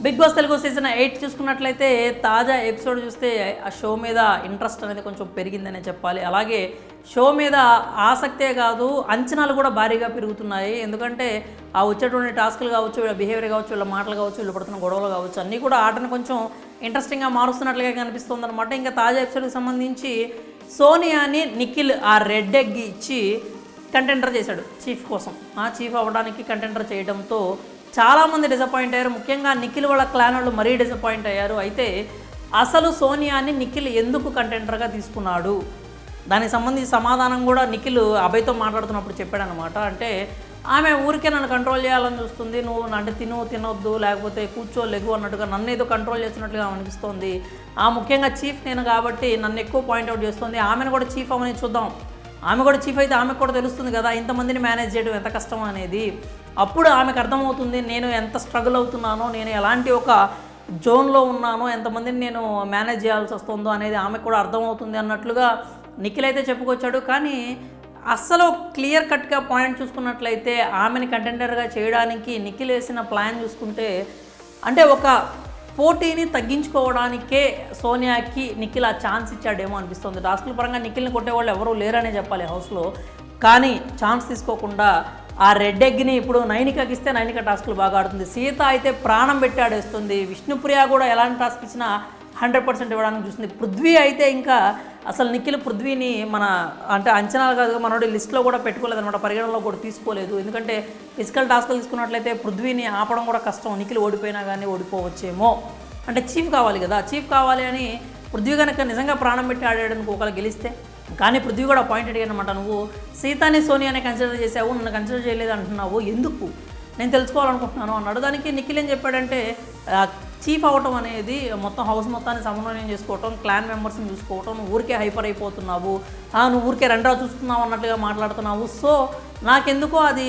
Big boss Telugu season 8 చూసుకున్నట్లయితే తాజా episode చూస్తే ఆ షో మీద ఇంట్రెస్ట్ అనేది కొంచెం పెరిగిందనే చెప్పాలి. అలాగే షో మీద ఆసక్తే కాదు అంచనాలు కూడా భారీగా పెరుగుతున్నాయి. ఎందుకంటే ఆ వచ్చేటువంటి టాస్కులు కావచ్చు, వీళ్ళ బిహేవియర్ కావచ్చు, వీళ్ళ మాటలు కావచ్చు, వీళ్ళు పడుతున్న గొడవలు కావచ్చు, అన్నీ కూడా ఆటను కొంచెం ఇంట్రెస్టింగ్గా మారుస్తున్నట్లుగా కనిపిస్తుంది అనమాట. ఇంకా తాజా ఎపిసోడ్కి సంబంధించి సోనియాని నిఖిల్ ఆ రెడ్ ఎగ్ ఇచ్చి కంటెండర్ చేశాడు చీఫ్ కోసం. చీఫ్ అవ్వడానికి కంటెండర్ చేయడంతో చాలామంది డిసప్పాయింట్ అయ్యారు. ముఖ్యంగా నిఖిల్ వాళ్ళ క్లాన్ వాళ్ళు మరీ డిసప్పాయింట్ అయ్యారు. అయితే అసలు సోనియాని నిఖిల్ ఎందుకు కంటెండర్గా తీసుకున్నాడు, దానికి సంబంధించి సమాధానం కూడా నిఖిల్ అభయ్తో మాట్లాడుతున్నప్పుడు చెప్పాడనమాట. అంటే ఆమె ఊరికే నన్ను కంట్రోల్ చేయాలని చూస్తుంది, నువ్వు అంటే తినొద్దు లేకపోతే కూర్చో లెగు అన్నట్టుగా నన్ను ఏదో కంట్రోల్ చేస్తున్నట్లుగా అనిపిస్తోంది. ముఖ్యంగా చీఫ్ నేను కాబట్టి నన్ను ఎక్కువ పాయింట్అవుట్ చేస్తుంది. ఆమెను కూడా చీఫ్ అవ్వని చూద్దాం, ఆమె కూడా చీఫ్ అయితే ఆమెకు కూడా తెలుస్తుంది కదా ఇంతమందిని మేనేజ్ చేయడం ఎంత కష్టం అనేది. అప్పుడు ఆమెకు అర్థమవుతుంది నేను ఎంత స్ట్రగుల్ అవుతున్నానో, నేను ఎలాంటి ఒక జోన్లో ఉన్నానో, ఎంతమందిని నేను మేనేజ్ చేయాల్సి వస్తుందో అనేది ఆమెకు కూడా అర్థమవుతుంది అన్నట్లుగా నిఖిల్ అయితే చెప్పుకొచ్చాడు. కానీ అస్సలు క్లియర్ కట్గా పాయింట్ చూసుకున్నట్లయితే ఆమెని కంటెండర్గా చేయడానికి నిఖిల్ వేసిన ప్లాన్ చూసుకుంటే అంటే ఒక పోటీని తగ్గించుకోవడానికే సోనియాకి నిఖిల్ ఆ ఛాన్స్ ఇచ్చాడేమో అనిపిస్తుంది. టాస్కుల పరంగా నిఖిల్ని కొట్టేవాళ్ళు ఎవరూ లేరనే చెప్పాలి హౌస్లో. కానీ ఛాన్స్ తీసుకోకుండా ఆ రెడ్ ఎగ్ని ఇప్పుడు నైనికకి ఇస్తే నైనిక టాస్కులు బాగా ఆడుతుంది. సీత అయితే ప్రాణం పెట్టి ఆడేస్తుంది. విష్ణుప్రియ కూడా ఎలాంటి టాస్క్ ఇచ్చినా 100% ఇవ్వడానికి చూస్తుంది. పృథ్వీ అయితే ఇంకా అసలు నిఖిల్ పృథ్వీని మన అంటే అంచనాలు కాదు మనోడి లిస్ట్లో కూడా పెట్టుకోలేదు అనమాట, పరిగణనలో కూడా తీసుకోలేదు. ఎందుకంటే ఫిజికల్ టాస్కులు తీసుకున్నట్లయితే పృథ్వీని ఆపడం కూడా కష్టం. నిఖిల్ ఓడిపోయినా కానీ ఓడిపోవచ్చేమో, అంటే చీఫ్ కావాలి కదా, చీఫ్ కావాలి అని పృథ్వీ కనుక నిజంగా ప్రాణం పెట్టి ఆడాడనుకో ఒకరు గెలిస్తే. కానీ పృథ్వీ కూడా పాయింట్ అడిగాను అనమాట, నువ్వు సీతాని సోనియాని కన్సిడర్ చేసావు, నన్ను కన్సిడర్ చేయలేదు అంటున్నావు, ఎందుకు నేను తెలుసుకోవాలనుకుంటున్నాను అన్నాడు. దానికి నిఖిల్ ఏం చెప్పాడంటే చీఫ్ అవ్వటం అనేది మొత్తం హౌస్ మొత్తాన్ని సమన్వయం చేసుకోవటం, క్లాన్ మెంబర్స్ని చూసుకోవటం, నువ్వు ఊరికే హైపర్ అయిపోతున్నావు, నువ్వు ఊరికే రెండ్రా చూస్తున్నావు అన్నట్లుగా మాట్లాడుతున్నావు, సో నాకెందుకో అది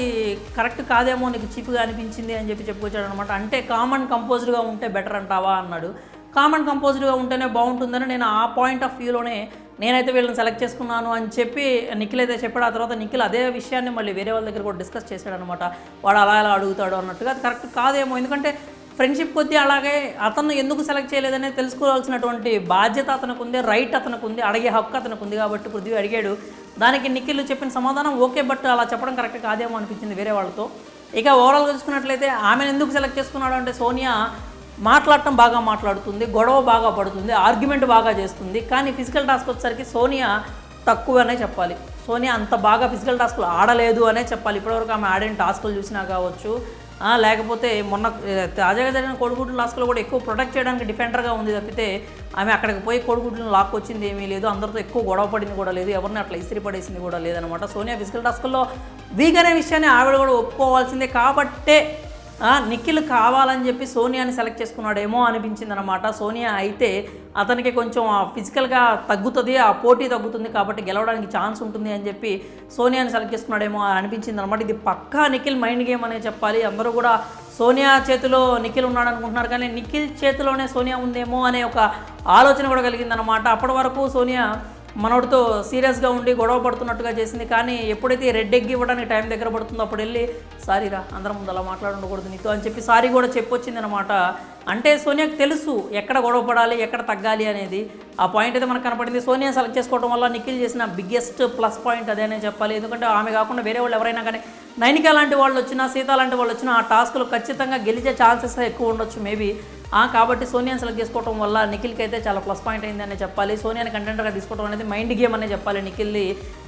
కరెక్ట్ కాదేమో నీకు చీఫ్గా అనిపించింది అని చెప్పుకొచ్చాడు అనమాట. అంటే కామన్ కంపోజ్డ్గా ఉంటే బెటర్ అంటావా అన్నాడు. కామన్ కంపోజ్డ్గా ఉంటేనే బాగుంటుందని నేను ఆ పాయింట్ ఆఫ్ వ్యూలోనే నేనైతే వీళ్ళని సెలెక్ట్ చేసుకున్నాను అని చెప్పి నిఖిల్ అయితే చెప్పాడు. ఆ తర్వాత నిఖిల్ అదే విషయాన్ని మళ్ళీ వేరే వాళ్ళ దగ్గర కూడా డిస్కస్ చేశాడనమాట. వాడు అలా ఎలా అడుగుతాడు అన్నట్టుగా. అది కరెక్ట్ కాదేమో, ఎందుకంటే ఫ్రెండ్షిప్ కొద్దీ అలాగే అతను ఎందుకు సెలెక్ట్ చేయలేదనే తెలుసుకోవాల్సినటువంటి బాధ్యత అతనికి ఉంది, రైట్ అతనికి ఉంది, అడిగే హక్కు అతనికి ఉంది. కాబట్టి పృథ్వీ అడిగాడు. దానికి నిఖిల్ చెప్పిన సమాధానం ఓకే, బట్ అలా చెప్పడం కరెక్ట్ కాదేమో అనిపించింది వేరే వాళ్ళతో. ఇక ఓవరాల్గా చూసుకున్నట్లయితే ఆమెను ఎందుకు సెలెక్ట్ చేసుకున్నాడు అంటే సోనియా మాట్లాడటం బాగా మాట్లాడుతుంది, గొడవ బాగా పడుతుంది, ఆర్గ్యుమెంట్ బాగా చేస్తుంది. కానీ ఫిజికల్ టాస్క్ వచ్చేసరికి సోనియా తక్కువనే చెప్పాలి. సోనియా అంత బాగా ఫిజికల్ టాస్కులు ఆడలేదు అనే చెప్పాలి. ఇప్పటివరకు ఆమె ఆడిన టాస్కులు చూసినా కావచ్చు, లేకపోతే మొన్న తాజాగా జరిగిన కోడిగుడ్ల టాస్క్లో కూడా ఎక్కువ ప్రొటెక్ట్ చేయడానికి డిఫెండర్గా ఉంది తప్పితే ఆమె అక్కడికి పోయి కోడిగుడ్లను లాక్కొచ్చింది ఏమీ లేదు, అందరితో ఎక్కువ గొడవ పడింది కూడా లేదు, ఎవరిని అట్లా ఇసిరి పడేసింది కూడా లేదనమాట. సోనియా ఫిజికల్ టాస్కుల్లో వీక్ అనే విషయాన్ని ఆవిడ కూడా ఒప్పుకోవాల్సిందే. కాబట్టే నిఖిల్ కావాలని చెప్పి సోనియాని సెలెక్ట్ చేసుకున్నాడేమో అనిపించింది అనమాట. సోనియా అయితే అతనికి కొంచెం ఫిజికల్గా తగ్గుతుంది, ఆ పోటీ తగ్గుతుంది, కాబట్టి గెలవడానికి ఛాన్స్ ఉంటుంది అని చెప్పి సోనియాని సెలెక్ట్ చేసుకున్నాడేమో అని అనిపించింది అనమాట. ఇది పక్కా నిఖిల్ మైండ్ గేమ్ అనే చెప్పాలి. అందరూ కూడా సోనియా చేతిలో నిఖిల్ ఉన్నాడు అనుకుంటున్నారు, కానీ నిఖిల్ చేతిలోనే సోనియా ఉందేమో అనే ఒక ఆలోచన కూడా కలిగిందనమాట. అప్పటి వరకు సోనియా మనోడితో సీరియస్గా ఉండి గొడవ పడుతున్నట్టుగా చేసింది. కానీ ఎప్పుడైతే రెడ్ ఎగ్ ఇవ్వడానికి టైం దగ్గర పడుతుందో అప్పుడు వెళ్ళి సారీరా అందరం ముందు అలా మాట్లాడకూడదు నీతో అని చెప్పి సారీ కూడా చెప్పొచ్చింది అనమాట. అంటే సోనియాకి తెలుసు ఎక్కడ గొడవ పడాలి, ఎక్కడ తగ్గాలి అనేది. ఆ పాయింట్ అయితే మనకు కనపడింది. సోనియా సెలెక్ట్ చేసుకోవడం వల్ల నిఖిల్ చేసిన బిగ్గెస్ట్ ప్లస్ పాయింట్ అదేనే చెప్పాలి. ఎందుకంటే ఆమె కాకుండా వేరే వాళ్ళు ఎవరైనా కానీ నైనిక లాంటి వాళ్ళు వచ్చినా, సీత లాంటి వాళ్ళు వచ్చినా ఆ టాస్క్లు ఖచ్చితంగా గెలిచే ఛాన్సెస్ ఎక్కువ ఉండొచ్చు మేబీ. కాబట్టి సోనియాని సెలెక్ట్ చేసుకోవడం వల్ల నిఖిల్కి అయితే చాలా ప్లస్ పాయింట్ అయిందనే చెప్పాలి. సోనియాని కంటెంటర్గా తీసుకోవడం అనేది మైండ్ గేమ్ అనే చెప్పాలి.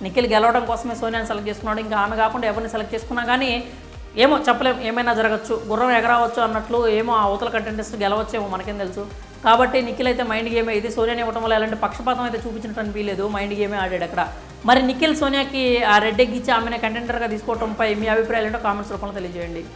నిఖిల్ గెలవడం కోసమే సోనియాని సెలెక్ట్ చేసుకున్నాడు. ఇంకా ఆమె కాకుండా ఎవరిని సెలెక్ట్ చేసుకున్నా కానీ ఏమో చెప్పలేం, ఏమైనా జరగచ్చు, గుర్రం ఎగరవచ్చు అన్నట్లు, ఏమో ఆ అవతల కంటెంటెస్ట్ గెలవచ్చేమో మనకేం తెలుసు. కాబట్టి నిఖిల్ అయితే మైండ్ గేమే ఇది. సోనియాని ఇవ్వడం వల్ల ఎలాంటి పక్షపాతం అయితే చూపించినట్టు అనిపించలేదు, మైండ్ గేమే ఆడాడు అక్కడ. మరి నిఖిల్ సోనియాకి ఆ రెడ్ ఎగ్ ఇచ్చి ఆమెను కంటెంటర్గా తీసుకోవడంపై మీ అభిప్రాయాలు ఏంటో కామెంట్స్ రూపంలో తెలియజేయండి.